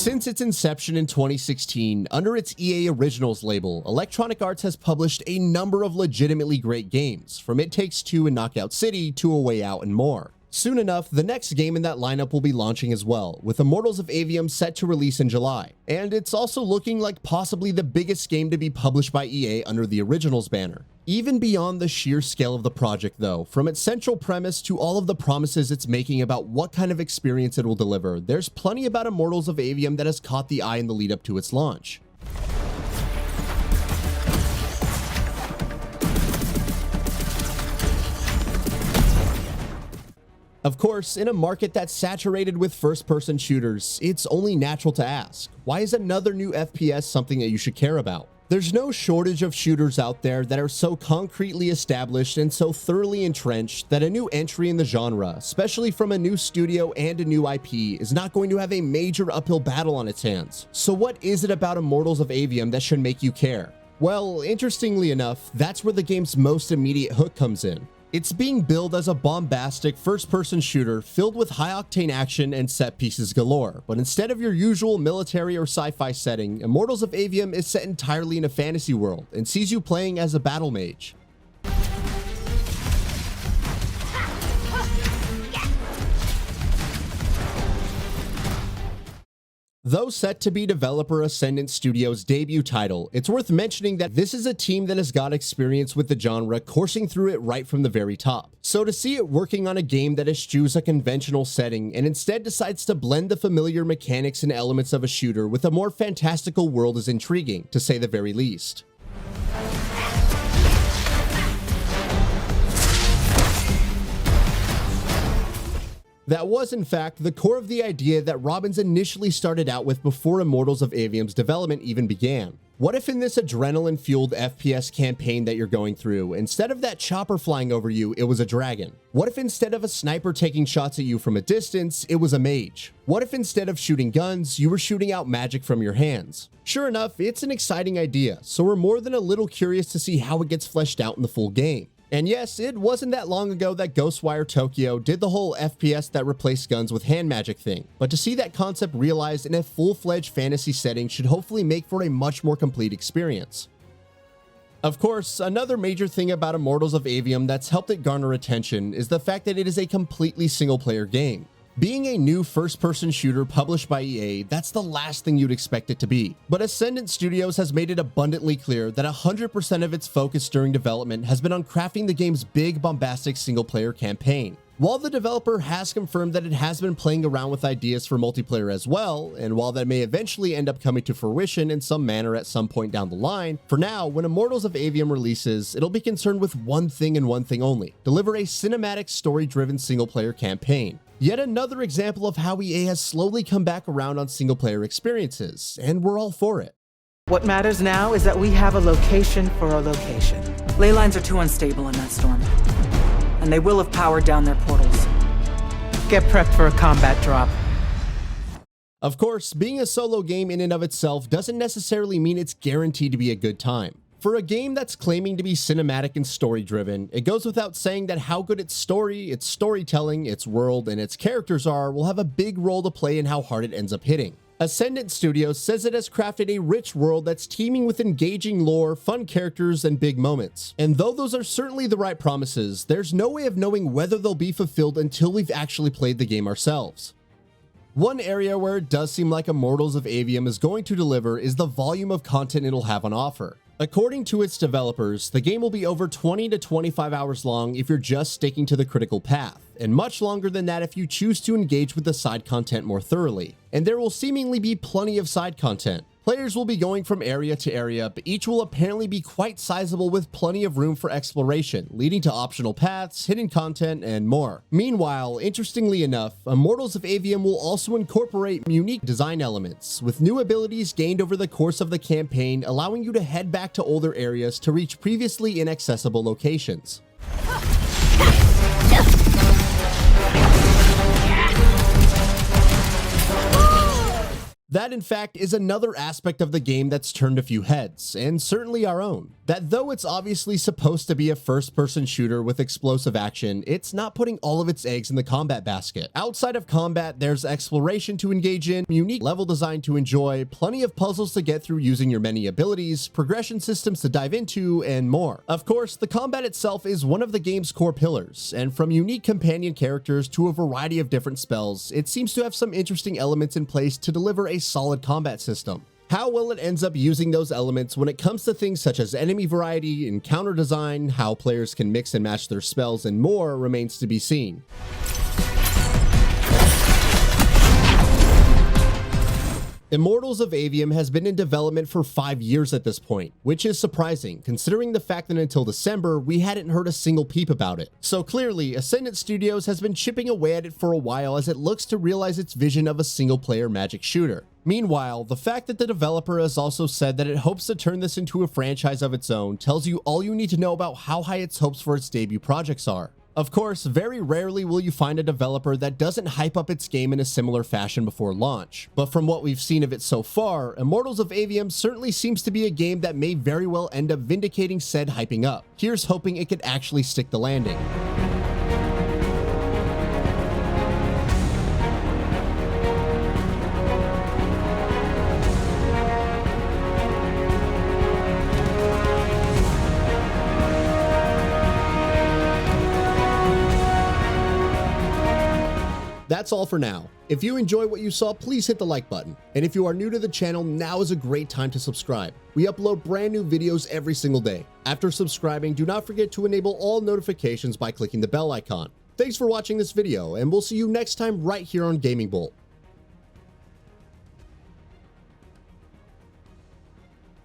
Since its inception in 2016, under its EA Originals label, Electronic Arts has published a number of legitimately great games, from It Takes Two and Knockout City to A Way Out and more. Soon enough, the next game in that lineup will be launching as well, with Immortals of Aveum set to release in July. And it's also looking like possibly the biggest game to be published by EA under the Originals banner. Even beyond the sheer scale of the project though, from its central premise to all of the promises it's making about what kind of experience it will deliver, there's plenty about Immortals of Aveum that has caught the eye in the lead up to its launch. Of course, in a market that's saturated with first-person shooters, it's only natural to ask, why is another new FPS something that you should care about? There's no shortage of shooters out there that are so concretely established and so thoroughly entrenched that a new entry in the genre, especially from a new studio and a new IP, is not going to have a major uphill battle on its hands. So what is it about Immortals of Aveum that should make you care? Well, interestingly enough, that's where the game's most immediate hook comes in. It's being billed as a bombastic first-person shooter filled with high-octane action and set pieces galore, but instead of your usual military or sci-fi setting, Immortals of Aveum is set entirely in a fantasy world and sees you playing as a battle mage. Though set to be developer Ascendant Studios' debut title, it's worth mentioning that this is a team that has got experience with the genre, coursing through it right from the very top. So to see it working on a game that eschews a conventional setting and instead decides to blend the familiar mechanics and elements of a shooter with a more fantastical world is intriguing, to say the very least. That was, in fact, the core of the idea that Robbins initially started out with before Immortals of Aveum's development even began. What if in this adrenaline-fueled FPS campaign that you're going through, instead of that chopper flying over you, it was a dragon? What if instead of a sniper taking shots at you from a distance, it was a mage? What if instead of shooting guns, you were shooting out magic from your hands? Sure enough, it's an exciting idea, so we're more than a little curious to see how it gets fleshed out in the full game. And yes, it wasn't that long ago that Ghostwire Tokyo did the whole FPS that replaced guns with hand magic thing, but to see that concept realized in a full-fledged fantasy setting should hopefully make for a much more complete experience. Of course, another major thing about Immortals of Aveum that's helped it garner attention is the fact that it is a completely single-player game. Being a new first-person shooter published by EA, that's the last thing you'd expect it to be. But Ascendant Studios has made it abundantly clear that 100% of its focus during development has been on crafting the game's big, bombastic single-player campaign. While the developer has confirmed that it has been playing around with ideas for multiplayer as well, and while that may eventually end up coming to fruition in some manner at some point down the line, for now, when Immortals of Aveum releases, it'll be concerned with one thing and one thing only: deliver a cinematic, story-driven single-player campaign. Yet another example of how EA has slowly come back around on single-player experiences, and we're all for it. What matters now is that we have a location for a location. Ley lines are too unstable in that storm, and they will have powered down their portals. Get prepped for a combat drop. Of course, being a solo game in and of itself doesn't necessarily mean it's guaranteed to be a good time. For a game that's claiming to be cinematic and story-driven, it goes without saying that how good its story, its storytelling, its world, and its characters are will have a big role to play in how hard it ends up hitting. Ascendant Studios says it has crafted a rich world that's teeming with engaging lore, fun characters, and big moments. And though those are certainly the right promises, there's no way of knowing whether they'll be fulfilled until we've actually played the game ourselves. One area where it does seem like Immortals of Aveum is going to deliver is the volume of content it'll have on offer. According to its developers, the game will be over 20 to 25 hours long if you're just sticking to the critical path, and much longer than that if you choose to engage with the side content more thoroughly. And there will seemingly be plenty of side content. Players will be going from area to area, but each will apparently be quite sizable with plenty of room for exploration, leading to optional paths, hidden content, and more. Meanwhile, interestingly enough, Immortals of Aveum will also incorporate unique design elements, with new abilities gained over the course of the campaign, allowing you to head back to older areas to reach previously inaccessible locations. That, in fact, is another aspect of the game that's turned a few heads, and certainly our own. that though it's obviously supposed to be a first-person shooter with explosive action, it's not putting all of its eggs in the combat basket. Outside of combat, there's exploration to engage in, unique level design to enjoy, plenty of puzzles to get through using your many abilities, progression systems to dive into, and more. Of course, the combat itself is one of the game's core pillars, and from unique companion characters to a variety of different spells, it seems to have some interesting elements in place to deliver a solid combat system. How well it ends up using those elements when it comes to things such as enemy variety, encounter design, how players can mix and match their spells, and more remains to be seen. Immortals of Aveum has been in development for 5 years at this point, which is surprising considering the fact that until December, we hadn't heard a single peep about it. So clearly, Ascendant Studios has been chipping away at it for a while as it looks to realize its vision of a single-player Magic shooter. Meanwhile, the fact that the developer has also said that it hopes to turn this into a franchise of its own tells you all you need to know about how high its hopes for its debut projects are. Of course, very rarely will you find a developer that doesn't hype up its game in a similar fashion before launch, but from what we've seen of it so far, Immortals of Aveum certainly seems to be a game that may very well end up vindicating said hyping up. Here's hoping it could actually stick the landing. That's all for now. If you enjoy what you saw, please hit the like button. And if you are new to the channel, now is a great time to subscribe. We upload brand new videos every single day. After subscribing, do not forget to enable all notifications by clicking the bell icon. Thanks for watching this video, and we'll see you next time right here on Gaming Bolt.